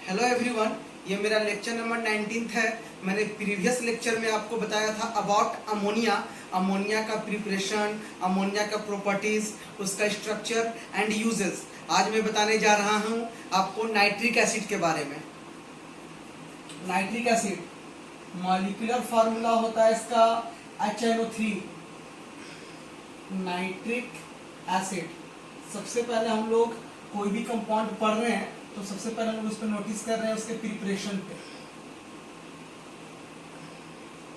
Hello everyone, ये मेरा lecture number 19 है। मैंने प्रीवियस लेक्चर में आपको बताया था अबाउट अमोनिया, अमोनिया का प्रिपरेशन, अमोनिया का प्रॉपर्टीज, उसका स्ट्रक्चर एंड यूजेस। आज मैं बताने जा रहा हूँ आपको नाइट्रिक एसिड के बारे में। नाइट्रिक एसिड मॉलिक्यूलर फार्मूला होता है इसका HNO3। नाइट्रिक एसिड, सबसे पहले हम लोग कोई भी कंपाउंड पढ़ रहे हैं तो सबसे पहले हम लोग उस पर नोटिस कर रहे हैं उसके प्रिपरेशन पे।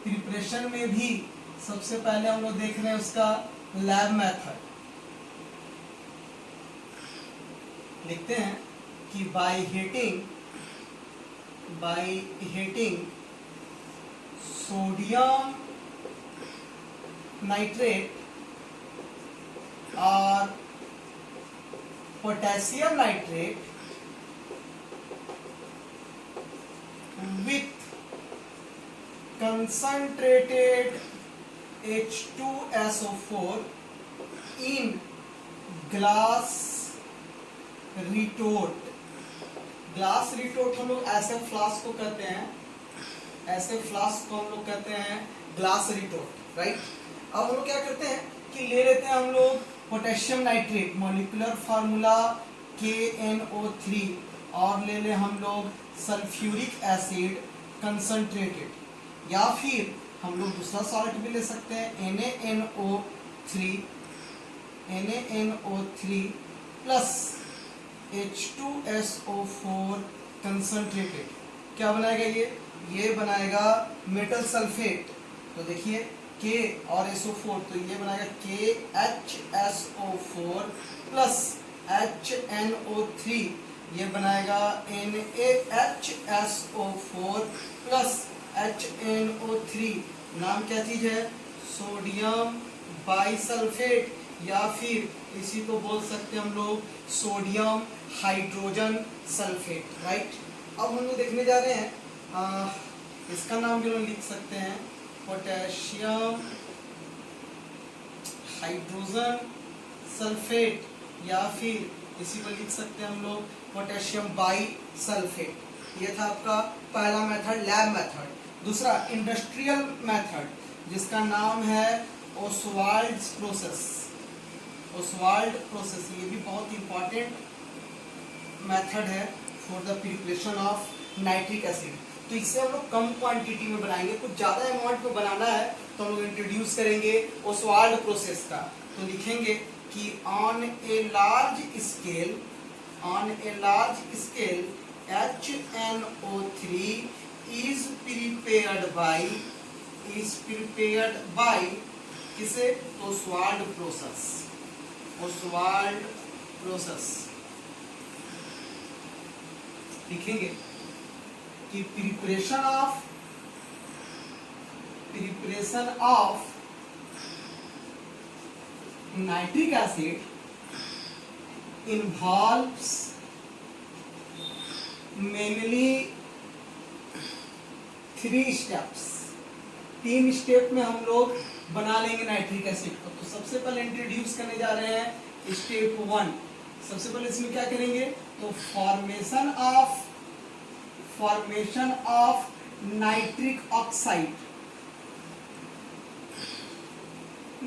प्रिपरेशन में भी सबसे पहले हम लोग देख रहे हैं उसका लैब मेथड। लिखते हैं कि बाय हीटिंग सोडियम नाइट्रेट और potassium nitrate with concentrated H2SO4 in glass retort। Glass retort हम लोग ऐसे फ्लास्क को कहते हैं, ऐसे फ्लास्क को हम लोग कहते हैं ग्लास रिटोर्ट, राइट। अब हम लोग क्या करते हैं कि ले लेते हैं हम लोग potassium nitrate, molecular formula KNO3, और ले ले हम लोग सल्फ्यूरिक एसिड कंसंट्रेटेड, या फिर हम लोग दूसरा सॉल्ट भी ले सकते हैं NaNO3 प्लस H2SO4 कंसंट्रेटेड। क्या बनाएगा ये बनाएगा मेटल सल्फेट। तो देखिए K और SO4, तो ये बनाएगा KHSO4 प्लस HNO3, ये बनाएगा NaHSO4 प्लस HNO3। नाम क्या चीज है? सोडियम बाइसल्फेट, या फिर इसी को बोल सकते हैं हम लोग सोडियम हाइड्रोजन सल्फेट, राइट। अब हम लोग देखने जा रहे हैं इसका नाम भी हम लिख सकते हैं पोटेशियम हाइड्रोजन सल्फेट, या फिर इसी को लिख सकते हैं हम लोग पोटेशियम बाइसल्फेट। ये था आपका पहला मेथड, लैब मेथड। दूसरा इंडस्ट्रियल मेथड, जिसका नाम है ओसवाल्ड प्रोसेस। ओसवाल्ड प्रोसेस ये भी बहुत इंपॉर्टेंट मेथड है for the preparation of nitric acid. तो इससे हम लोग कम क्वांटिटी में बनाएंगे, कुछ ज्यादा अमाउंट में बनाना है तो हम लोग इंट्रोड्यूस करेंगे ओसवाल्ड प्रोसेस का। तो लिखेंगे कि on a large scale HNO3 is prepared by किसे? Oswald process. लिखेंगे कि preparation of nitric acid involves mainly 3 steps। 3 step में हम लोग बना लेंगे नाइट्रिक एसिड को। तो सबसे पहले इंट्रोड्यूस करने जा रहे हैं स्टेप 1। सबसे पहले इसमें क्या करेंगे? तो formation of nitric oxide.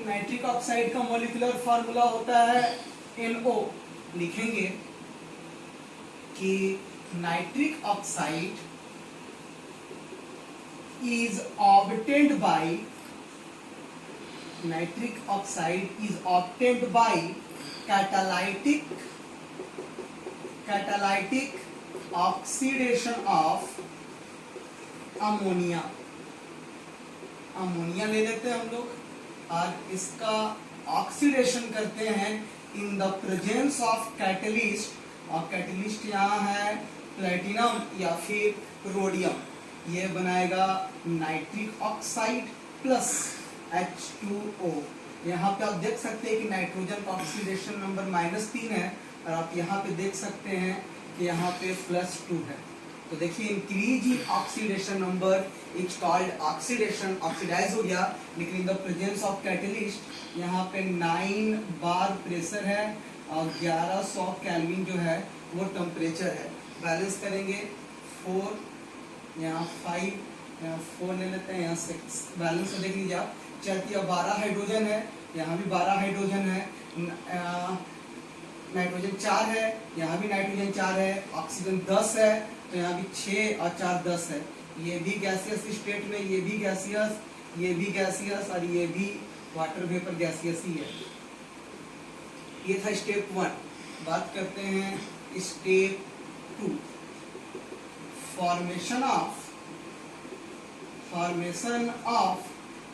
Nitric oxide का मॉलिक्यूलर फार्मूला होता है NO। लिखेंगे कि nitric oxide is obtained by catalytic oxidation of ammonia. Ammonia ले लेते हैं हम लोग और इसका ऑक्सीडेशन करते हैं इन द प्रेजेंस ऑफ कैटलिस्ट, और कैटलिस्ट यहाँ है प्लेटिनम या फिर रोडियम। ये बनाएगा नाइट्रिक ऑक्साइड प्लस H2O। यहाँ पे आप देख सकते हैं कि नाइट्रोजन का ऑक्सीडेशन नंबर -3 है, और आप यहाँ पे देख सकते हैं कि यहाँ पे +2 है। तो देखिए increase in oxidation number is called oxidation, oxidise हो गया, लेकिन in the presence of catalyst यहाँ पे 9 बार प्रेशर है और 1100 केल्विन जो है वो टेम्परेचर है। बैलेंस करेंगे 4, यहाँ 5, यहाँ 4 ले लेते हैं, यहाँ 6, बैलेंस देख लीजिए आप। चलती है 12 हाइड्रोजन है, यहाँ भी 12 हाइड्रोजन है, नाइट्रोजन 4 है, यहाँ भी नाइट्रोजन 4 है, ऑक्सीजन 10 है, तो यहाँ भी 6 और 4 10 है। ये भी गैसियस स्टेट में, ये भी गैसियस, ये भी गैसियस और ये भी वाटर वेपर गैसियस ही है। ये था स्टेप 1। बात करते हैं step 2, formation of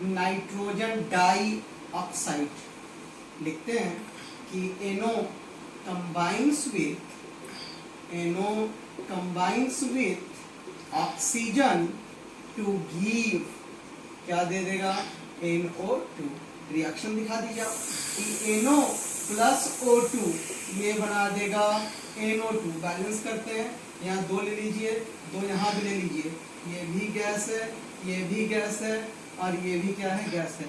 nitrogen dioxide. लिखते हैं कि NO combines with oxygen to give, क्या दे देगा, NO2। रिएक्शन दिखा दीजिए आप कि NO प्लस O2 ये बना देगा NO2। बैलेंस करते हैं, यहाँ 2 ले लीजिए, 2 यहाँ भी ले लीजिए, ये भी गैस है, ये भी गैस है और ये भी क्या है, गैस है।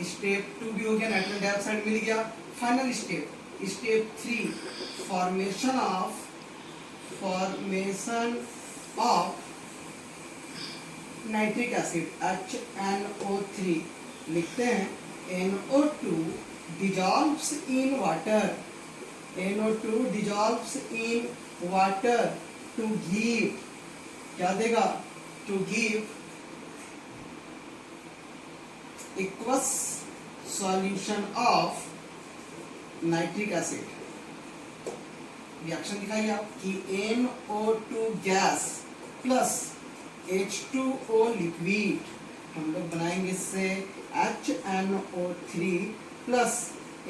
स्टेप 2 भी हो गया, नाइट्रोजन डाइऑक्साइड मिल गया। Final step 3, formation of nitric acid HNO3। लिखते हैं NO2 dissolves in water, NO2 dissolves in water to give, क्या देगा, to give aqueous solution of nitric acid. Reaction दिखाइए आप कि NO2 gas plus H2O liquid, हम लोग बनाएंगे इससे HNO3 plus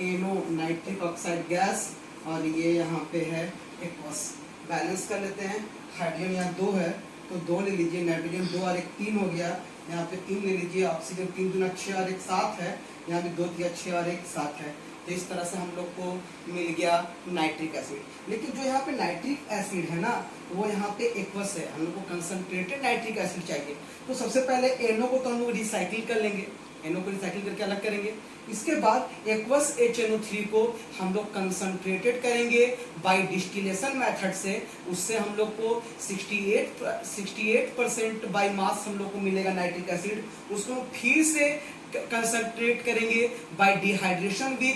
NO nitric oxide gas और ये यहाँ पे है एक्वस। बैलेंस कर लेते हैं, हाइड्रोजन यहाँ 2 है तो 2 ले लीजिए, नाइट्रोजन 2 और 1 3 हो गया, यहाँ पे 3 ले लीजिए, ऑक्सीजन 3 दूना 6 और 1 7 है, यहाँ भी 2 3 6 और 1 7 है। तो इस तरह से हम लोग को मिल गया नाइट्रिक एसिड। लेकिन जो यहाँ पे नाइट्रिक एसिड है ना, वो यहाँ पे एक्वस है, हम लोग को कंसंट्रेटेड नाइट्रिक एसिड चाहिए। तो सबसे पहले NO को तो हम लोग रिसाइकिल कर लेंगे, NO को रिसाइकिल करके अलग करेंगे। इसके बाद एक्वस HNO3 को हम लोग कंसंट्रेटेड करेंगे बाय डिस्टिलेशन मेथड से, उससे हम लोग को 68% बाय मास हम लोग को मिलेगा नाइट्रिक एसिड। उसको फिर से कंसंट्रेट करेंगे bye dehydration with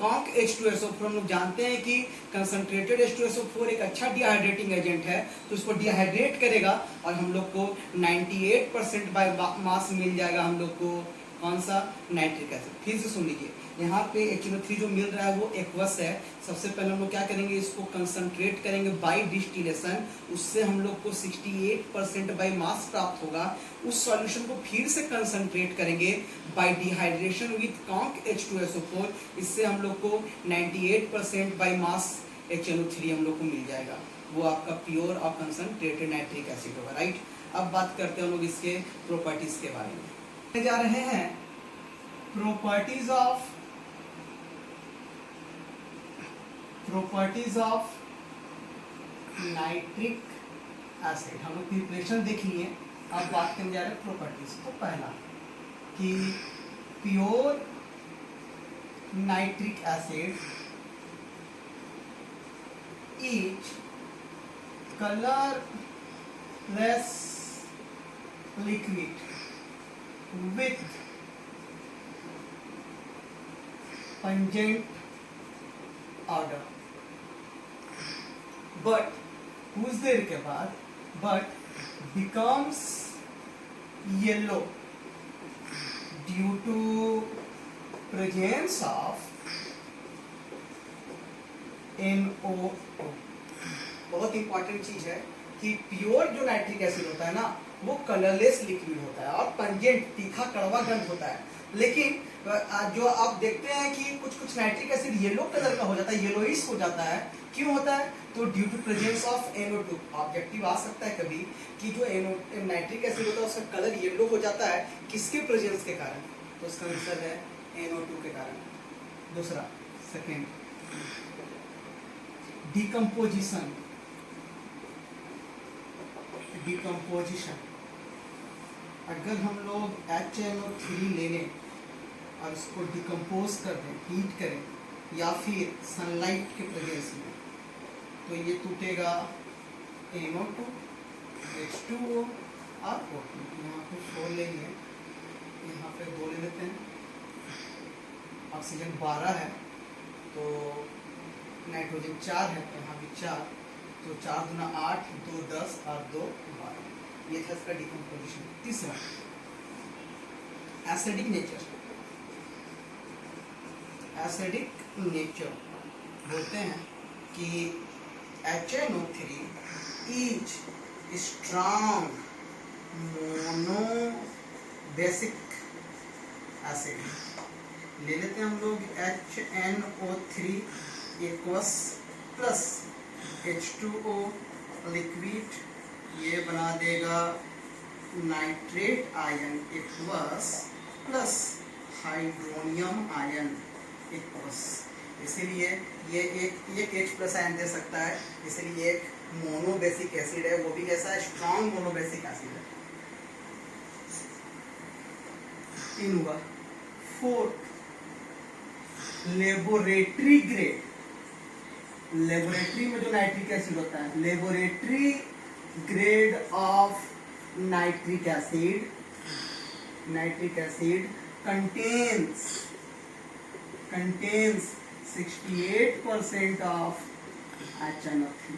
conc H2SO4। हम लोग जानते हैं कि कंसंट्रेटेड H2SO4 एक अच्छा डिहाइड्रेटिंग एजेंट है, तो उसको डिहाइड्रेट करेगा और हम लोग को 98% बाय मास मिल जाएगा हम लोग को, कौन सा, नाइट्रिक एसिड। फिर से सुन लीजिए, यहाँ पे HNO3 जो मिल रहा है वो एक्वस है। सबसे पहले हम लोग क्या करेंगे, इसको कंसंट्रेट करेंगे बाय डिस्टिलेशन, उससे हम लोग को 68% बाय मास प्राप्त होगा। उस सॉल्यूशन को फिर से कंसंट्रेट करेंगे bye dehydration with conc H2SO4, इससे हम लोग को 98% बाय मास HNO3 हम लोग को मिल जाएगा। वो आपका प्योर और कंसंट्रेटेड नाइट्रिक एसिड होगा, राइट। अब बात करते हैं हम लोग इसके प्रॉपर्टीज के बारे में। जा रहे हैं प्रॉपर्टीज ऑफ नाइट्रिक एसिड। हम लोग प्रिपरेशन देख लिए, अब बात करने जा रहे हैं प्रॉपर्टीज। तो पहला कि pure nitric acid is colourless liquid with pungent odor, but कुछ देर के बाद but becomes yellow due to presence of NO2। बहुत इंपॉर्टेंट चीज है कि प्योर जो नाइट्रिक एसिड होता है ना, वो कलरलेस लिक्विड होता है और पंजेंट, तीखा कड़वा गंध होता है। लेकिन जो आप देखते हैं कि कुछ नाइट्रिक एसिड येलो कलर का हो जाता है, येलोइश हो जाता है। क्यों होता है? तो due to presence of NO2। Objective आ सकता है कभी कि जो नाइट्रिक एसिड होता है उसका कलर येलो हो जाता है, किसके प्रेजेंस के कारण? तो उसका आंसर है NO2 के कारण। दूसरा, सेकेंड, डिकम्पोजिशन। अगर हम लोग HNO3 ले लें और इसको डिकम्पोज कर दें, हीट करें या फिर सनलाइट के प्रेजेंस में, तो ये टूटेगा NO2 H2O और O2। यहाँ पे 4 लेंगे, यहाँ पे 2 ले लेते हैं, ऑक्सीजन 12 है तो नाइट्रोजन 4 है तो यहाँ भी 4, तो 4 दूना 8, 2 10 और 2 12। ये था इसका डिकम्पोजिशन। तीसरा एसिडिक नेचर। एसिडिक नेचर बोलते हैं कि HNO3 is strong mono basic acid. ले लेते हैं हम लोग HNO3 aqueous plus H2O liquid, ये बना देगा nitrate ion aqueous plus hydronium ion aqueous. इसीलिए ये एक H प्लस आयन दे सकता है, इसलिए एक मोनोबेसिक एसिड है, वो भी कैसा है, स्ट्रॉन्ग मोनोबेसिक एसिड है। 3 हुआ। 4 लेबोरेटरी ग्रेड। लेबोरेटरी में जो नाइट्रिक एसिड होता है, laboratory grade of nitric acid contains 68% of HNO3।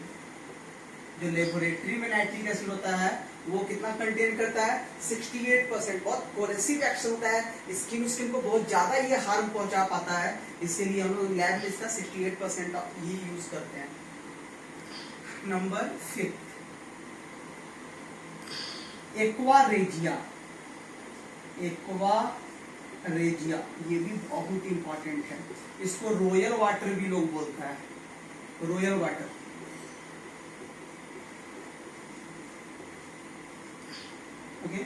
जो लेबोरेटरी में नाइट्रिक एसिड होता है वो कितना कंटेन करता है, 68%। बहुत कोरेसिव एक्शन होता है, स्किन को बहुत ज्यादा ये हार्म पहुंचा पाता है, इसीलिए हम लोग लैब में इसका 68% ही यूज करते हैं। Number 5 aqua regia. एक्वारेजिया ये भी बहुत इंपॉर्टेंट है, इसको रॉयल वाटर भी लोग बोलता है, रॉयल वाटर। ओके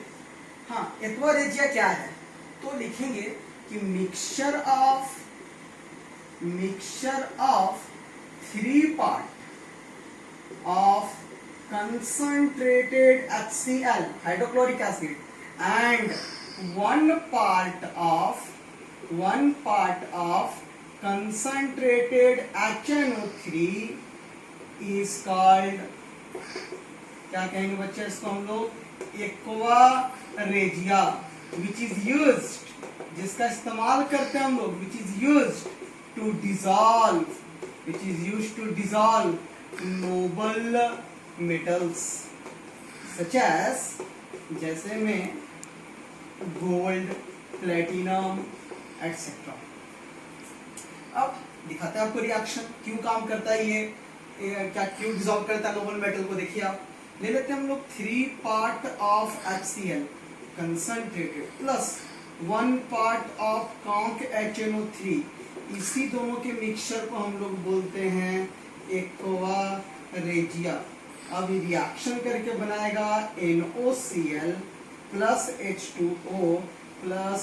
हाँ, एक्वारेजिया क्या है, तो लिखेंगे कि mixture of 3 part of concentrated HCl hydrochloric acid and 1 part of concentrated HNO3 is called, क्या कहेंगे बच्चे इसको हम लोग, एक्वारेजिया, which is used, जिसका इस्तेमाल करते हैं हम लोग, which is used to dissolve noble metals such as, जैसे में गोल्ड, प्लेटिनम एक्सेट्रा। अब दिखाते हैं आपको रिएक्शन क्यों काम करता है, ये क्या क्यों डिसॉल्व करता है नोबल मेटल को। देखिए आप, ले लेते हैं हम लोग 3 part of HCl concentrated plus 1 part of conc HNO3, इसी दोनों के मिक्सचर को हम लोग बोलते हैं एक्वारेजिया। अब रिएक्शन करके बनाएगा NOCl plus H2O plus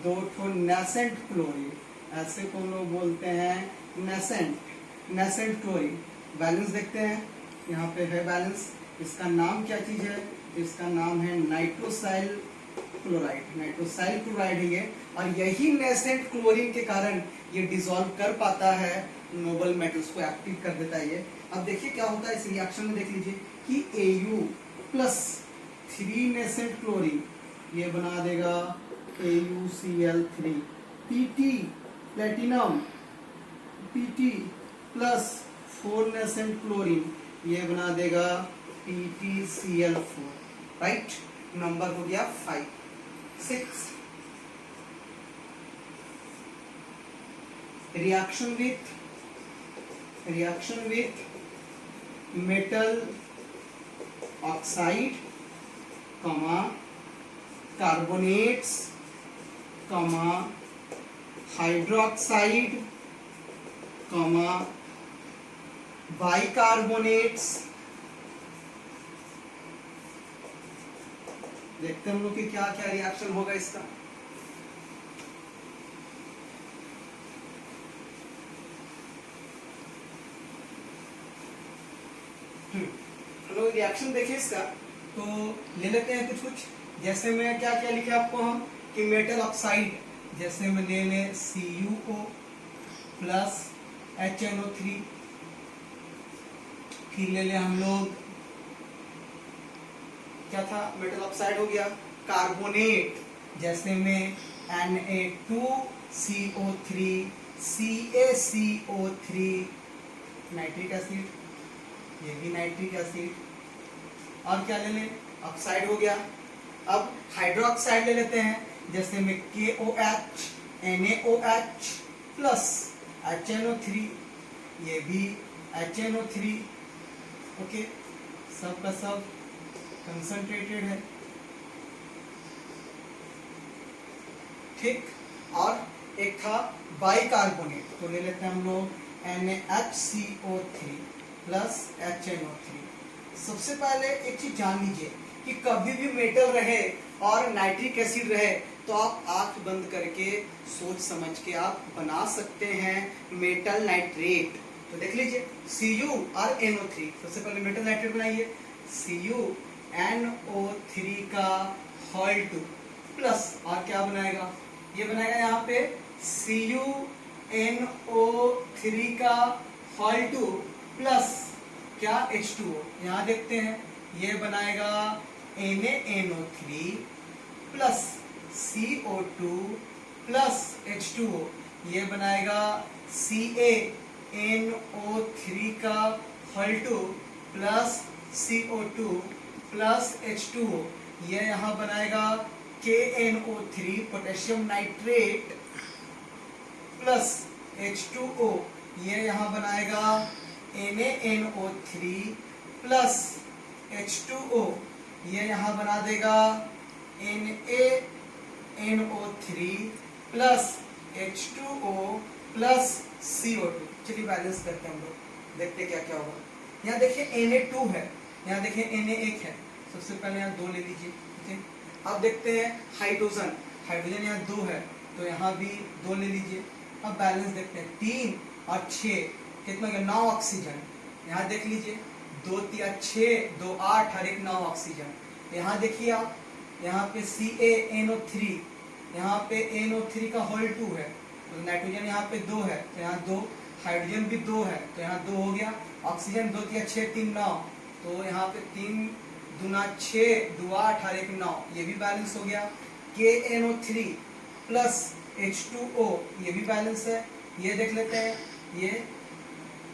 2 nascent chlorine, ऐसे को हम लोग बोलते हैं नेसेंट क्लोरीन। बैलेंस देखते हैं, यहाँ पे है बैलेंस, इसका नाम क्या चीज है, इसका नाम है नाइट्रोसाइल क्लोराइड है ये, और यही नेसेंट क्लोरीन के कारण ये डिसॉल्व कर पाता है नोबल मेटल्स को, एक्टिव कर देता है ये। अब देखिए क्या होता है इस रिएक्शन में, देख लीजिए कि Au प्लस 3 नेसेंट क्लोरीन ये बना देगा AuCl3, Pt platinum Pt plus 4 nascent chlorine ये बना देगा PtCl4, राइट। नंबर हो गया 5। 6 reaction with metal oxide, carbonates, hydroxide, bicarbonates। देखते हैं हम लोग कि क्या क्या रिएक्शन होगा इसका। हम लोग रिएक्शन देखिए इसका, तो ले लेते हैं कुछ, जैसे मैं क्या क्या लिखे आपको हम कि मेटल ऑक्साइड, जैसे में ले लें CuO प्लस HNO3, फिर ले लें हम लोग क्या था, मेटल ऑक्साइड हो गया। कार्बोनेट जैसे में Na2CO3, CaCO3, नाइट्रिक एसिड, ये भी नाइट्रिक एसिड। और क्या ले लें, ऑक्साइड हो गया। अब हाइड्रोक्साइड ले लेते हैं, जैसे में KOH, NaOH प्लस HNO3, ये भी HNO3। ओके, सब का सब कंसंट्रेटेड है, ठीक। और एक था बाइकार्बोनेट, तो ले लेते हैं हम लोग NaHCO3 प्लस HNO3। सबसे पहले एक चीज जान लीजिए कि कभी भी मेटल रहे और नाइट्रिक एसिड रहे तो आप आंख बंद करके सोच समझ के आप बना सकते हैं मेटल नाइट्रेट। तो देख लीजिए Cu और NO3, सबसे पहले मेटल नाइट्रेट बनाइए, CuNO3 का होल 2 प्लस, और क्या बनाएगा, ये बनाएगा यहाँ पे CuNO3 का होल 2 प्लस क्या, H2O। यहाँ देखते हैं, ये बनाएगा NaNO3 plus CO2 plus H2O, ये बनाएगा CaNO3 का whole 2 plus CO2 plus H2O, ये यहाँ बनाएगा KNO3 potassium nitrate plus H2O, ये यहाँ बनाएगा NaNO3 प्लस H2O, ये यहाँ बना देगा NaNO3 plus H2O plus CO2। चलिए बैलेंस करते हैं हम लोग, देखते क्या क्या होगा। यहाँ देखिए Na2 है, यहाँ देखिए Na1 है, सबसे पहले यहाँ 2 ले लीजिए, ठीक है। अब देखते हैं हाइड्रोजन, हाइड्रोजन यहाँ 2 है तो यहाँ भी 2 ले लीजिए। अब बैलेंस देखते हैं, 3 और 6 कितना गया, 9 ऑक्सीजन। यहाँ देख लीजिए 2 3 6, 2 8 और 1 9 ऑक्सीजन। यहाँ देखिए आप, यहाँ पे CaNO3, यहाँ पे NO3 का होल 2 है, तो नाइट्रोजन यहाँ पे 2 है तो यहाँ 2, हाइड्रोजन भी 2 है तो यहाँ 2 हो गया। ऑक्सीजन 2 3 6 3 9, तो यहाँ पे 3 दूना 6, 2 8 और 1 9, ये भी बैलेंस हो गया। KNO3 प्लस H2O, ये भी बैलेंस है। ये देख लेते हैं, ये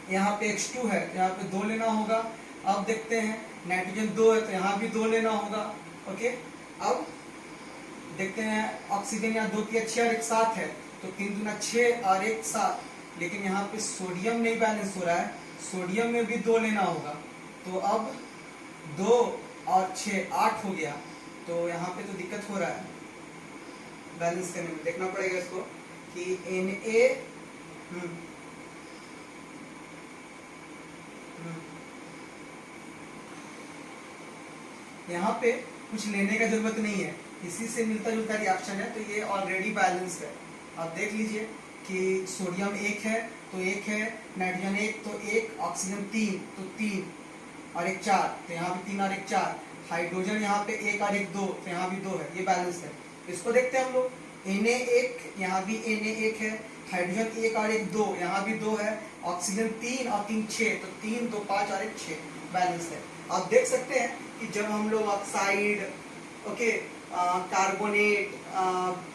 यहाँ पे H2 है तो यहाँ पे 2 लेना होगा। अब देखते हैं नाइट्रोजन 2 है तो यहाँ भी 2 लेना होगा। ओके, अब देखते हैं ऑक्सीजन यहाँ 2 3 6 और 1 7 है तो 3 दूना 6 और 1 7, लेकिन यहाँ पे सोडियम नहीं बैलेंस हो रहा है, सोडियम में भी 2 लेना होगा। तो अब 2 और 6 8 हो गया, तो यहाँ पे तो दिक्कत हो रहा है बैलेंस करने में, देखना पड़ेगा इसको कि यहाँ पे कुछ लेने का जरूरत नहीं है, इसी से मिलता जुलता रिएक्शन है तो ये ऑलरेडी बैलेंस है। आप देख लीजिए कि सोडियम 1 है तो 1 है, नाइट्रोजन 1 तो 1, ऑक्सीजन 3 तो 3 और 1 4, तो यहाँ पे 3 और 1 4, हाइड्रोजन यहाँ पे 1 और 1 2 तो यहाँ भी 2 है, ये बैलेंस है। इसको देखते हैं हम लोग, Na1 यहाँ भी Na1 है, हाइड्रोजन 1 और 1 2, यहाँ भी 2 है, ऑक्सीजन 3 और 3 6, तो 3 2 5 और 1 6 बैलेंस है। आप देख सकते हैं कि जब हम लोग ऑक्साइड, ओके, कार्बोनेट,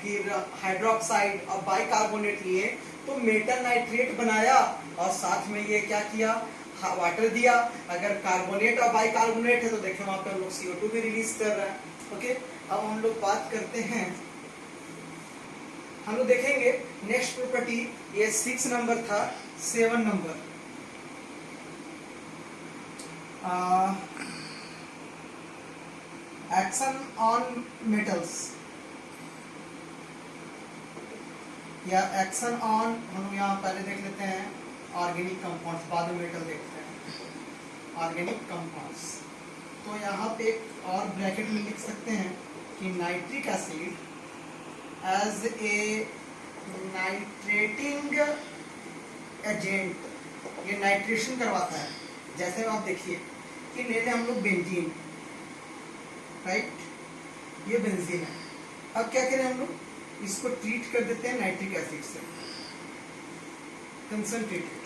फिर हाइड्रोक्साइड और बाइकार्बोनेट लिए तो मेटल नाइट्रेट बनाया और साथ में ये क्या किया, वाटर दिया। अगर कार्बोनेट और बाइकार्बोनेट है तो देखें वहां पे हम लोग CO2 भी रिलीज कर रहा है। ओके, अब हम लोग बात करते हैं, हम लोग देखेंगे नेक्स्ट प्रॉपर्टी, ये 6 नंबर था, 7 नंबर एक्शन ऑन मेटल्स या एक्शन ऑन, हम लोग यहाँ पहले देख लेते हैं ऑर्गेनिक कंपाउंड्स, बाद में मेटल देखते हैं ऑर्गेनिक कंपाउंड्स। तो यहाँ पे एक और ब्रैकेट में लिख सकते हैं कि nitric acid as a nitrating agent, ये नाइट्रेशन करवाता है। जैसे आप देखिए कि ले लें हम लोग बेंजीन, राइट, ये बेंजीन है। अब क्या करें हम लोग, इसको ट्रीट कर देते हैं नाइट्रिक एसिड से, कंसंट्रेटेड,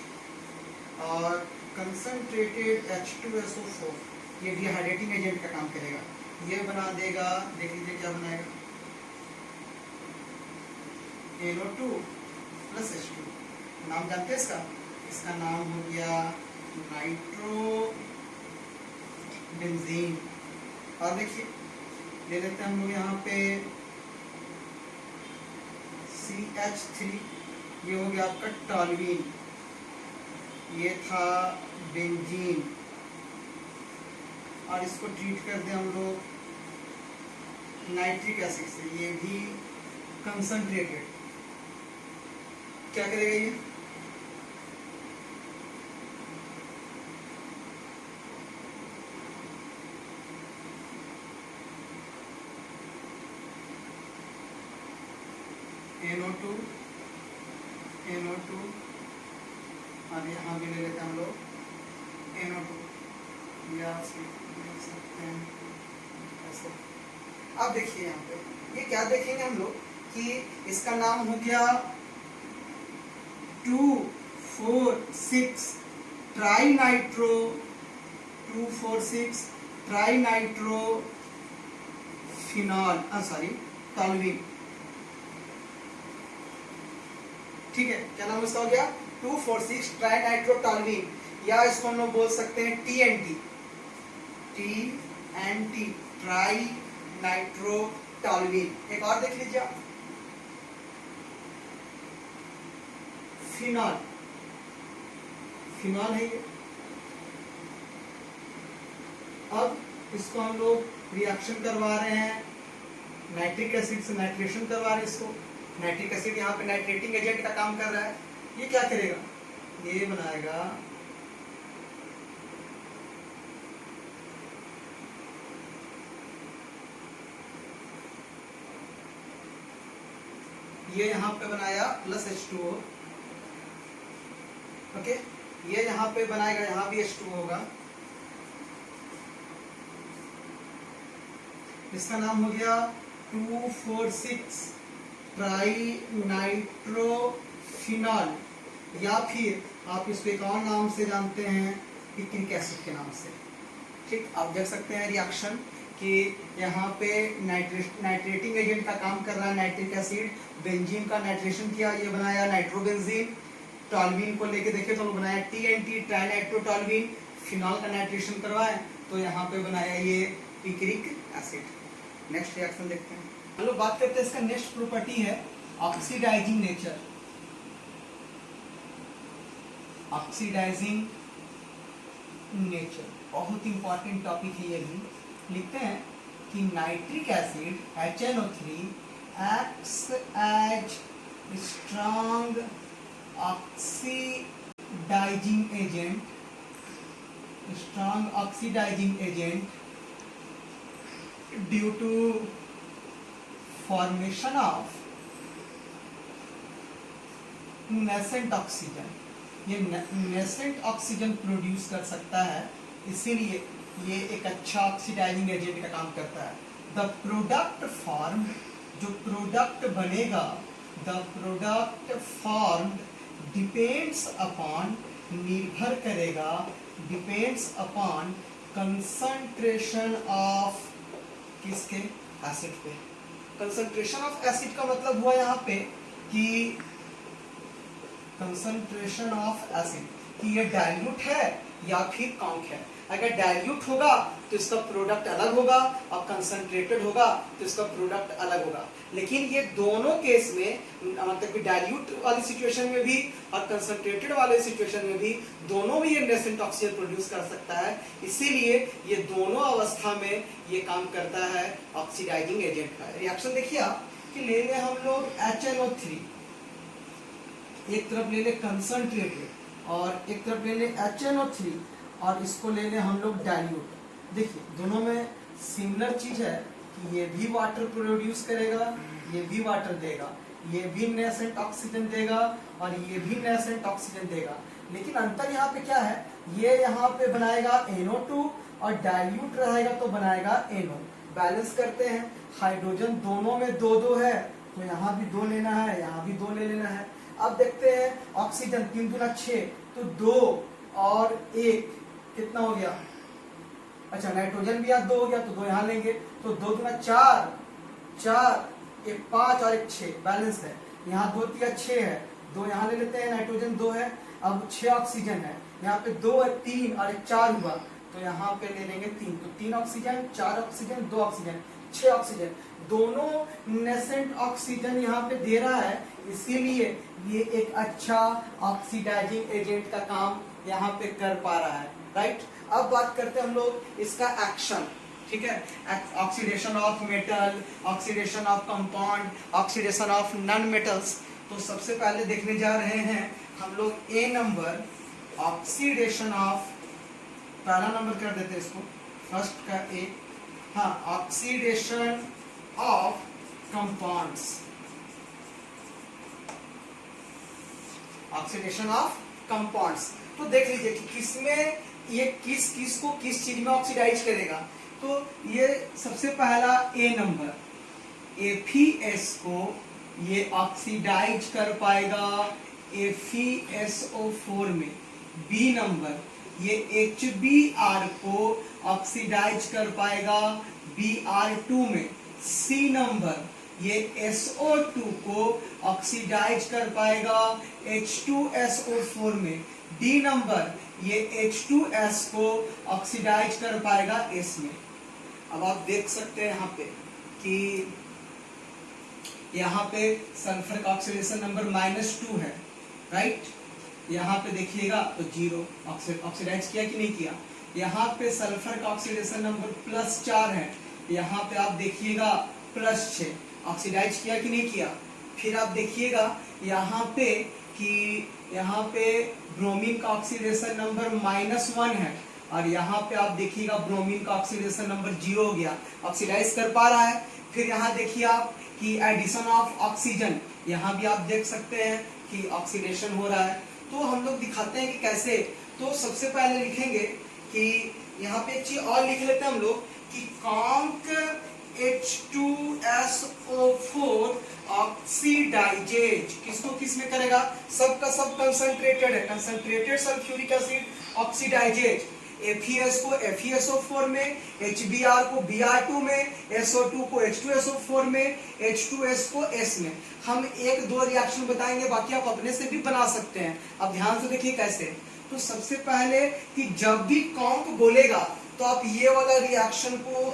और कंसंट्रेटेड H2SO4 ये डिहाइड्रेटिंग एजेंट का काम करेगा। ये बना देगा, देख लीजिए क्या बनाएगा, NO2 प्लस H2। नाम जानते हैं इसका? इसका नाम हो गया नाइट्रोबेंजीन। और देखिए ले लेते हैं हम लोग यहाँ पे CH3, ये हो गया आपका टॉल्यूइन, ये था बेंजीन। और इसको ट्रीट कर दें हम लोग नाइट्रिक एसिड से, ये भी कंसंट्रेटेड। क्या करेगा ये? NO2 और यहाँ भी ले लेते हैं हम लोग NO2, या देख सकते हैं ऐसे। अब देखिए यहाँ पे ये क्या देखेंगे हम लोग कि इसका नाम हो गया 2,4,6 ट्राइनाइट्रो, 2,4,6 ट्राइनाइट्रो फिनॉल, टॉल्यूइन। ठीक है, क्या नाम इसका हो गया? 2,4,6 ट्राइनाइट्रोटॉल्यूइन, या इसको हम लोग बोल सकते हैं TNT, ट्राइनाइट्रोटॉल्यूइन। एक और देख लीजिए आप, फिनॉल, फिनॉल है ये। अब इसको हम लोग रिएक्शन करवा रहे हैं नाइट्रिक एसिड से, नाइट्रेशन करवा रहे हैं इसको। नाइट्रिक एसिड यहाँ पे नाइट्रेटिंग एजेंट का काम कर रहा है। ये क्या करेगा? ये बनाएगा ये यहाँ पे बनाया प्लस H2O, ओके। ये यहाँ पे बनाएगा, यहाँ भी H2O होगा। इसका नाम हो गया 2,4,6 ट्राइनाइट्रोफिनॉल, या फिर आप इसको एक और नाम से जानते हैं, पिक्रिक एसिड के नाम से। ठीक, आप देख सकते हैं रिएक्शन कि यहाँ पे नाइट्रेटिंग एजेंट का काम कर रहा है नाइट्रिक एसिड, बेंजीन का नाइट्रेशन किया, ये बनाया नाइट्रोबेंजीन। टॉल्यूइन को लेके देखे तो बनाया TNT, ट्राइनाइट्रोटॉल्यूइन। फिनॉल का नाइट्रेशन करवाए तो यहाँ पे बनाया ये पिक्रिक एसिड। नेक्स्ट रिएक्शन देखते हैं। हम लोग बात करते हैं इसका नेक्स्ट प्रॉपर्टी है ऑक्सीडाइजिंग नेचर। ऑक्सीडाइजिंग नेचर बहुत इंपॉर्टेंट टॉपिक है ये भी। लिखते हैं कि nitric acid HNO3 acts as strong oxidizing agent due to formation of nascent oxygen। ये nascent ऑक्सीजन प्रोड्यूस कर सकता है, इसीलिए ये एक अच्छा ऑक्सीडाइजिंग एजेंट का काम करता है। द प्रोडक्ट फॉर्म, जो प्रोडक्ट बनेगा, the product form depends upon, निर्भर करेगा, डिपेंड्स अपॉन कंसंट्रेशन ऑफ, किसके? एसिड पे। कंसंट्रेशन ऑफ एसिड का मतलब हुआ यहाँ पे कि कंसंट्रेशन ऑफ एसिड कि ये डाइल्यूट है या फिर कॉन्क है। अगर डाइल्यूट होगा तो इसका प्रोडक्ट अलग होगा, और कंसंट्रेटेड होगा तो इसका प्रोडक्ट अलग होगा। लेकिन ये दोनों केस में, मतलब कि डाइल्यूट वाली सिचुएशन में भी और कंसंट्रेटेड वाले सिचुएशन में भी, दोनों में ये नेसेंट ऑक्सीजन प्रोड्यूस कर सकता है। इसीलिए ये दोनों अवस्था में ये काम करता है ऑक्सीडाइजिंग एजेंट का। रिएक्शन देखिए आप कि ले ले हम लोग HNO3, एक तरफ ले ले कंसंट्रेटेड और एक तरफ ले ले HNO3, और इसको ले ले हम लोग डाइल्यूट। देखिए दोनों में सिमिलर चीज है कि ये भी वाटर प्रोड्यूस करेगा, ये भी वाटर देगा, ये भी नेसेंट ऑक्सीजन देगा और ये भी नेसेंट ऑक्सीजन देगा। लेकिन अंतर यहाँ पे क्या है? ये यहाँ पे बनाएगा NO2 और डाइल्यूट रहेगा तो बनाएगा NO। बैलेंस करते हैं, हाइड्रोजन दोनों में 2-2 है तो यहाँ भी 2 लेना है, यहाँ भी 2 ले लेना है। अब देखते हैं ऑक्सीजन 3 दूना 6, तो 2 और 1 कितना हो गया? अच्छा नाइट्रोजन भी यहाँ 2 हो गया तो 2 यहाँ लेंगे, तो 2 दूना 4, 4 एक 5 और एक 6 बैलेंस है। यहाँ 2 तिया 6 है, 2 यहाँ ले लेते हैं, नाइट्रोजन 2 है, अब 6 ऑक्सीजन है, यहाँ पे 2 है 3 और एक 4 हुआ, तो यहाँ पे ले लेंगे 3, तो 3 ऑक्सीजन 4 ऑक्सीजन 2 ऑक्सीजन 6 ऑक्सीजन, दोनों नेसेंट ऑक्सीजन यहाँ पे दे रहा है, इसीलिए ये एक अच्छा ऑक्सीडाइजिंग एजेंट का काम यहाँ पे कर पा रहा है, राइट। अब बात करते हैं हम लोग इसका एक्शन, ठीक है, oxidation of metal, oxidation of compound, oxidation of non metals. तो सबसे पहले देखने जा रहे हैं हम लोग ए नंबर, ऑक्सीडेशन ऑफ, पहला नंबर कर देते हैं इसको, फर्स्ट का ए, हाँ, oxidation of compounds, oxidation of compounds. तो देख लीजिए कि किसमें ये किस को किस चीज में ऑक्सीडाइज करेगा। तो ये सबसे पहला ए नंबर, एफीएस को ये ऑक्सीडाइज कर पाएगा FeSO4 में। बी नंबर ये HBr को ऑक्सीडाइज कर पाएगा Br2 में। सी नंबर ये SO2 को ऑक्सीडाइज कर पाएगा H2SO4 में। डी नंबर ये H2S को ऑक्सीडाइज कर पाएगा S में। अब आप देख सकते हैं यहाँ पे कि यहाँ पे सल्फर का ऑक्सीडेशन नंबर -2 है, राइट। यहाँ पे देखिएगा तो 0 ऑक्सीडाइज किया कि नहीं किया। यहाँ पे सल्फर का ऑक्सीडेशन नंबर +4 है, यहाँ पे आप देखिएगा +6 ऑक्सीडाइज किया कि नहीं किया। फिर आप देखिएगा यहाँ पे कि यहाँ पे ब्रोमीन का ऑक्सीडेशन नंबर -1 है, और यहाँ पे आप देखिएगा ब्रोमीन का ऑक्सीडेशन नंबर 0 हो गया, ऑक्सीडाइज कर पा रहा है। फिर यहाँ देखिए आप कि एडिशन ऑफ ऑक्सीजन, यहाँ भी आप देख सकते हैं कि ऑक्सीडेशन हो रहा है। तो हम लोग दिखाते हैं कि कैसे। तो सबसे पहले लिखेंगे कि यहाँ पे एक चीज और लिख लेते हैं हम लोग कि कॉन्क H2SO4 ऑक्सीडाइजेज किसको किस में करेगा, सब का सब कंसंट्रेटेड है, concentrated sulphuric acid oxidises. FeS को FeSO4 में, HBr को Br2 में, SO2 को H2SO4 में, H2S को S में। हम 1-2 रिएक्शन बताएंगे, बाकी आप अपने से भी बना सकते हैं। अब ध्यान से देखिए कैसे। तो सबसे पहले कि जब भी कॉन्क बोलेगा तो आप ये वाला रिएक्शन को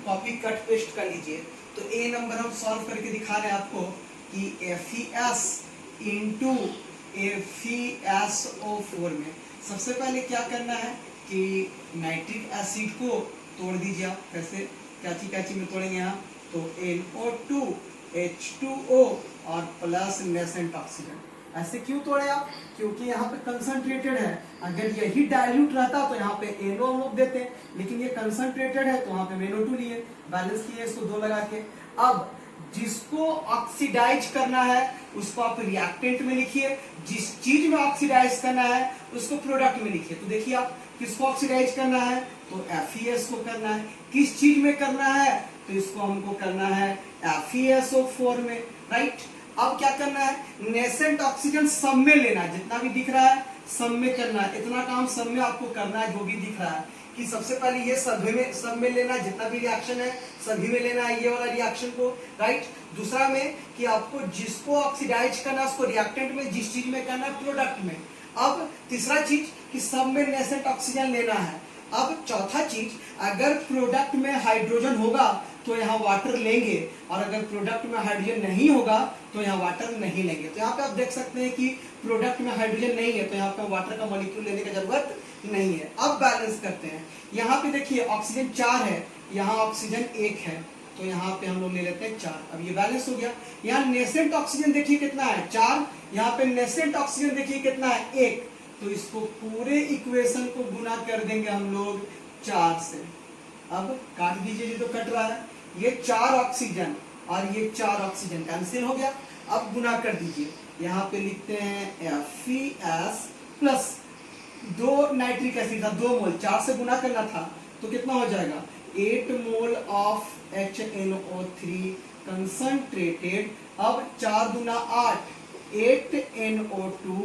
कॉपी कट पेस्ट कर लीजिए। तो ए नंबर हम सॉल्व करके दिखा रहे हैं आपको कि FeS इंटू FeSO4 में सबसे पहले क्या करना है कि नाइट्रिक एसिड को तोड़ दीजिए आप। कैसे, कैची में तोड़ेंगे यहाँ, तो NO2 H2O और प्लस नेसेंट ऑक्सीजन। ऐसे क्यों तोड़े आप, क्योंकि यहाँ पे कंसंट्रेटेड है। अगर यही डाइल्यूट रहता तो यहाँ पे NO हम लोग देते, लेकिन ये कंसंट्रेटेड है तो वहाँ पे NO2 लिए, बैलेंस किए इसको 2 लगा के। अब जिसको ऑक्सीडाइज करना है उसको आप रिएक्टेंट में लिखिए, जिस चीज में ऑक्सीडाइज करना है उसको प्रोडक्ट में लिखिए। तो देखिए आप किसको ऑक्सीडाइज करना है, तो FeS को करना है। किस चीज में करना है, तो इसको हमको करना है FeSO4 में, राइट। अब क्या करना है, नेसेंट ऑक्सीजन सब में लेना है, जितना भी दिख रहा है सब में करना है। इतना काम सब में आपको करना है, जो भी दिख रहा है कि सबसे पहले ये सब में लेना है, जितना भी रिएक्शन है सभी में लेना है ये वाला रिएक्शन को, राइट। दूसरा में कि आपको जिसको ऑक्सीडाइज करना है उसको रिएक्टेंट में, जिस चीज में करना है प्रोडक्ट में। अब तीसरा चीज कि सब में नेसेंट ऑक्सीजन लेना है। अब चौथा चीज, अगर प्रोडक्ट में हाइड्रोजन होगा तो यहाँ वाटर लेंगे, और अगर प्रोडक्ट में हाइड्रोजन नहीं होगा तो यहाँ वाटर नहीं लेंगे। तो यहाँ पे आप देख सकते हैं कि प्रोडक्ट में हाइड्रोजन नहीं है तो यहाँ पे वाटर का मॉलिक्यूल लेने की जरूरत नहीं है। अब बैलेंस करते हैं। यहाँ पे देखिए ऑक्सीजन 4 है, यहाँ ऑक्सीजन 1 है, तो यहाँ पे हम लोग ले लेते हैं 4। अब ये बैलेंस हो गया। यहाँ नेसेंट ऑक्सीजन देखिए कितना है, 4। यहाँ पे नेसेंट ऑक्सीजन देखिए कितना है, 1। तो इसको पूरे इक्वेशन को गुना कर देंगे हम लोग 4 से। अब काट दीजिए, ये तो कट रहा है, ये 4 ऑक्सीजन और ये 4 ऑक्सीजन कैंसिल हो गया। अब गुना कर दीजिए, यहाँ पे लिखते हैं FeS प्लस 2 नाइट्रिक एसिड था 2 मोल, 4 से गुना करना था तो कितना हो जाएगा 8 मोल ऑफ HNO3 कंसंट्रेटेड। अब 4 दूना 8, 8NO2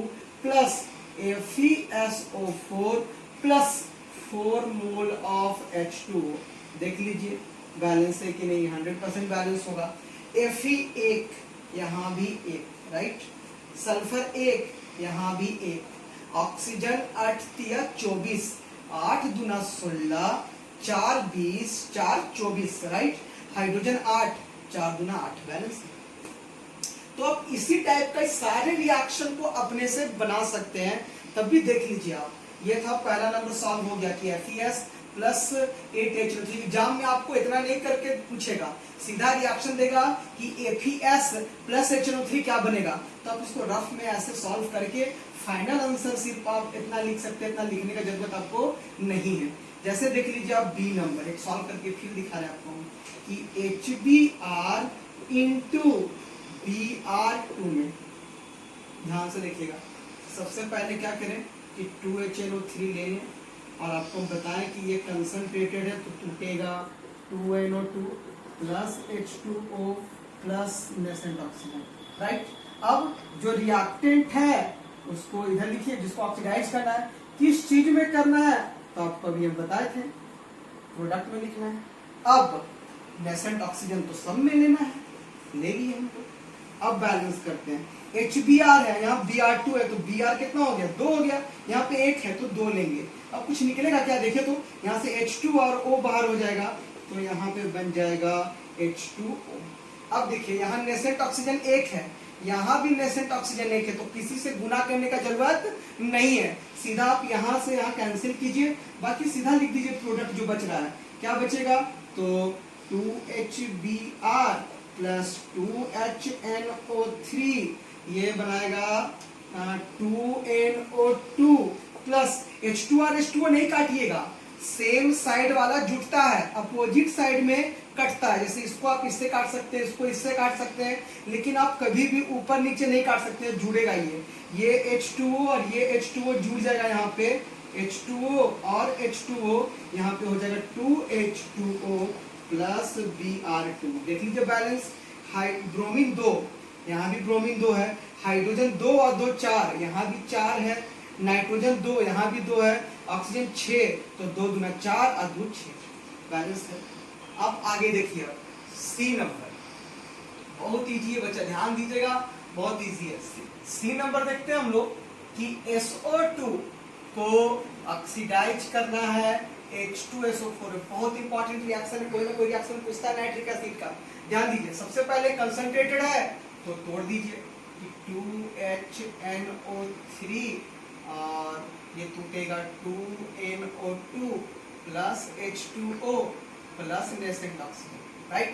plus FeSO4 plus 4 mole of H2O। देख लीजिए बैलेंस है कि नहीं, 100% बैलेंस होगा। Fe एक, यहाँ भी एक, राइट। सल्फर एक, यहाँ भी एक। ऑक्सीजन 8 तिया 24, 8 दूना 16, 4 20, 4 24, राइट। हाइड्रोजन 8, 4 दूना 8, बैलेंस। तो आप इसी टाइप का सारे रिएक्शन को अपने से बना सकते हैं। तब भी देख लीजिए आप, ये था पहला नंबर सॉल्व हो गया कि FeS प्लस 8HO3। एग्जाम में आपको इतना नहीं करके पूछेगा, सीधा रिएक्शन देगा कि FeS प्लस HNO3 क्या बनेगा, तो आप उसको रफ में ऐसे सॉल्व करके फाइनल आंसर सिर्फ आप इतना लिख सकते हैं, इतना लिखने का जरूरत आपको नहीं है। जैसे देख लीजिए आप बी नंबर एक सॉल्व करके फिर दिखा रहे हैं आपको कि HBr इंटू Br2 में, ध्यान से देखिएगा। सबसे पहले क्या करें कि 2HNO3 ले लें और आपको बताएं कि ये कंसंट्रेटेड है तो टूटेगा 2NO2 plus H2O plus nascent oxygen, right. अब जो रिएक्टेंट है उसको इधर लिखिए, जिसको ऑक्सीडाइज करना है। किस चीज में करना है तो आपको अभी हम बताए थे, प्रोडक्ट में लिखना है। अब नेसेंट ऑक्सीजन तो सब में लेना है, ले लिए हमको। अब बैलेंस करते हैं। HBr है, यहाँ Br2 है तो Br कितना हो गया, 2 हो गया। यहाँ पे 1 है तो 2 लेंगे। अब कुछ निकलेगा क्या, देखिए तो यहाँ से H2 और O बाहर हो जाएगा तो यहाँ पे बन जाएगा H2O। अब देखिए यहाँ नेसेंट ऑक्सीजन 1 है, यहाँ भी नेसेंट ऑक्सीजन 1 है, तो किसी से गुना करने का जरूरत नहीं है। सीधा आप यहाँ से यहाँ कैंसिल कीजिए, बाकी सीधा लिख दीजिए प्रोडक्ट जो बच रहा है। क्या बचेगा, तो 2HBr प्लस 2HNO3 ये बनाएगा 2NO2 प्लस H2R H2O नहीं काटिएगा, सेम साइड वाला जुटता है, अपोजिट साइड में कटता है। जैसे इसको आप इससे काट सकते हैं, इसको इससे काट सकते हैं, लेकिन आप कभी भी ऊपर नीचे नहीं काट सकते, जुड़ेगा ये H2O और ये H2O जुड़ जाएगा। यहाँ पे H2O और H2O यहाँ पे हो जाएगा 2H2O प्लस Br2। देख लीजिए बैलेंस। ब्रोमीन 2, यहाँ भी ब्रोमीन 2 है। हाइड्रोजन 2 और 2 4, यहाँ भी 4 है। नाइट्रोजन 2, यहाँ भी 2 है। ऑक्सीजन 6, तो 2 दूना 4 और 2 6, बैलेंस है। अब आगे देखिए सी नंबर, बहुत इजी है बच्चा, ध्यान दीजिएगा, बहुत इजी है। सी नंबर देखते हैं हम लोग कि SO2 को ऑक्सीडाइज करना है H2SO4। बहुत इंपॉर्टेंट रिएक्शन है, कोई ना कोई रिएक्शन पूछता है नाइट्रिक एसिड का। ध्यान दीजिए, सबसे पहले कंसंट्रेटेड है तो तोड़ दीजिए कि 2HNO3 और ये टूटेगा 2NO2 plus H2O plus nascent oxygen, right.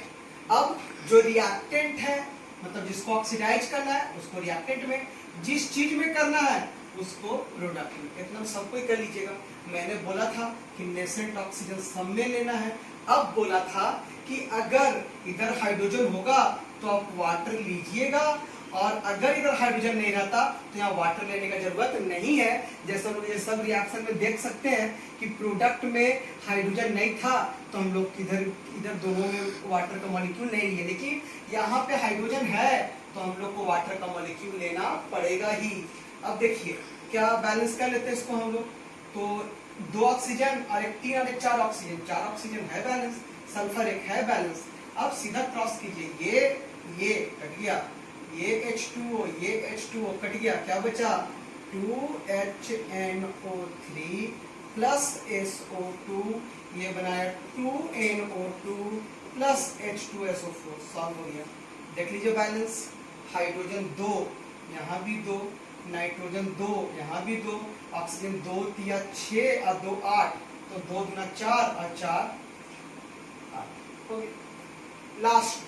अब जो रिएक्टेंट है, मतलब जिसको ऑक्सीडाइज करना है उसको रिएक्टेंट में, जिस चीज में करना है उसको प्रोडक्ट में। इतना सबको कर लीजिएगा। मैंने बोला था कि नेसेंट ऑक्सीजन सब में लेना है। अब बोला था कि अगर इधर हाइड्रोजन होगा तो आप वाटर लीजिएगा, और अगर इधर हाइड्रोजन नहीं रहता तो यहाँ वाटर लेने का जरूरत नहीं है। जैसे हम लोग ये सब रिएक्शन में देख सकते हैं कि प्रोडक्ट में हाइड्रोजन नहीं था तो हम लोग इधर दोनों में वाटर का मॉलिक्यूल नहीं लिए, लेकिन यहाँ पे हाइड्रोजन है तो हम लोग को वाटर का मॉलिक्यूल लेना पड़ेगा ही। अब देखिए क्या बैलेंस कर लेते हैं इसको हम लोग, तो 2 ऑक्सीजन और 1 3 और 1 4 ऑक्सीजन, 4 ऑक्सीजन है बैलेंस, सल्फर 1 है बैलेंस। अब सीधा क्रॉस कीजिए, ये कट गया, ये H2O, ये H2O कट गया, क्या बचा 2HNO3 प्लस SO2, ये बनाया 2NO2 प्लस H2SO4, सॉल्व हो गया। देख लीजिए बैलेंस, हाइड्रोजन 2, यहाँ भी 2, नाइट्रोजन 2, यहाँ भी 2, ऑक्सीजन 2 तिया 6 और 2 8, तो 2 दूना 4 और 4 8। लास्ट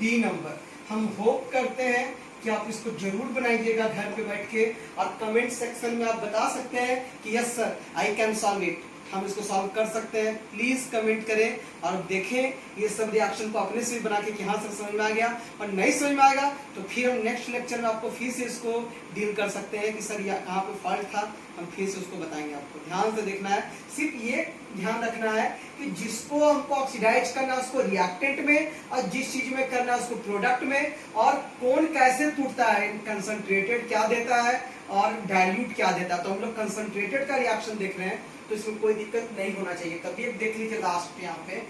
डी नंबर, हम होप करते हैं कि आप इसको जरूर बनाइएगा घर पे बैठ के, और कमेंट सेक्शन में आप बता सकते हैं कि yes sir I can solve it, हम इसको सॉल्व कर सकते हैं। प्लीज कमेंट करें और देखें ये सब रिएक्शन को अपने से भी बना के कि हाँ सर समझ में आ गया, और नहीं समझ में आएगा तो फिर हम नेक्स्ट लेक्चर में आपको फिर से इसको डील कर सकते हैं कि सर कहाँ पे फॉल्ट था, हम फिर से उसको बताएंगे। आपको ध्यान से देखना है, सिर्फ ये ध्यान रखना है कि जिसको हमको ऑक्सीडाइज करना है उसको रिएक्टेंट में, और जिस चीज में करना है उसको प्रोडक्ट में, और कौन कैसे टूटता है, कंसंट्रेटेड क्या देता है और डाइल्यूट क्या देता है। तो हम लोग कंसंट्रेटेड का रिएक्शन देख रहे हैं, तो इसमें कोई दिक्कत नहीं होना चाहिए। तभी देख लीजिए लास्ट यहाँ पे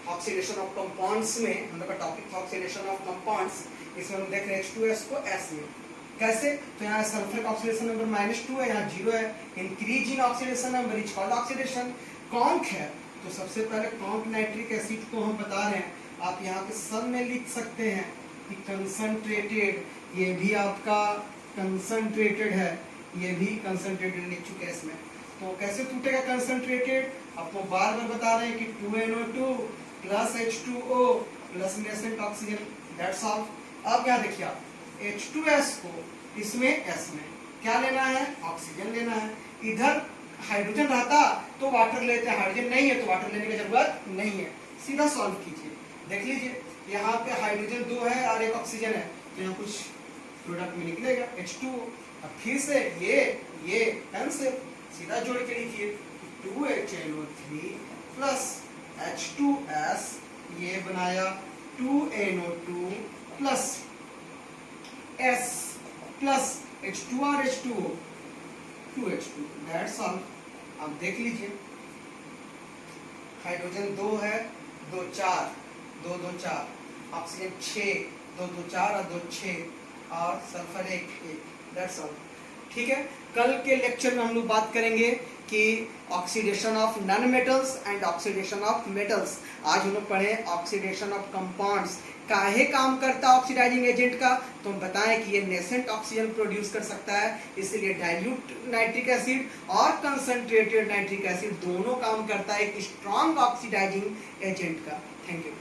ऑक्सीडेशन ऑफ कंपाउंड्स में हम लोग का टॉपिक था ऑक्सीडेशन ऑफ कंपाउंड्स। इसमें हम देख रहे हैं H2S को S में कैसे। तो यहाँ सल्फर का ऑक्सीडेशन नंबर -2 है, यहाँ 0 है। Increase in oxidation number is called oxidation. Conc है, तो सबसे पहले कॉन्क नाइट्रिक एसिड को हम बता रहे हैं। आप यहाँ पे सब में लिख सकते हैं कि कंसंट्रेटेड, ये भी आपका कंसंट्रेटेड है, ये भी कंसंट्रेटेड लिख चुके हैं इसमें। तो कैसे टूटेगा कंसंट्रेटेड, आपको बार बार बता रहे हैं कि 2NO2 plus H2O plus nascent oxygen, that's all. अब यहाँ देखिए आप H2S को इसमें S में क्या लेना है, ऑक्सीजन लेना है। इधर हाइड्रोजन रहता तो वाटर लेते हैं, हाइड्रोजन नहीं है तो वाटर लेने की जरूरत नहीं है। सीधा सॉल्व कीजिए, देख लीजिए यहाँ पे हाइड्रोजन 2 है और एक ऑक्सीजन है, तो यहाँ कुछ प्रोडक्ट में निकलेगा H2O। अब फिर से ये कैंसिल, सीधा जोड़ के लिखिए 2HNO3 प्लस H2S, ये बनाया 2NO2 plus S plus H2 और H2O 2H2, दैट्स ऑल। आप देख लीजिए हाइड्रोजन 2 है, 2 4 2 2 4, ऑक्सीजन 6 2 2 4 और 2 6, और सल्फर 1 1, दैट्स ऑल। ठीक है, कल के लेक्चर में हम लोग बात करेंगे कि oxidation of non metals and oxidation of metals. आज हम लोग पढ़े ऑक्सीडेशन ऑफ कंपाउंड्स, काहे काम करता है ऑक्सीडाइजिंग एजेंट का, तो हम बताएं कि ये नेसेंट ऑक्सीजन प्रोड्यूस कर सकता है, इसलिए डाइल्यूट नाइट्रिक एसिड और कंसंट्रेटेड नाइट्रिक एसिड दोनों काम करता है एक स्ट्रॉन्ग ऑक्सीडाइजिंग एजेंट का। Thank you.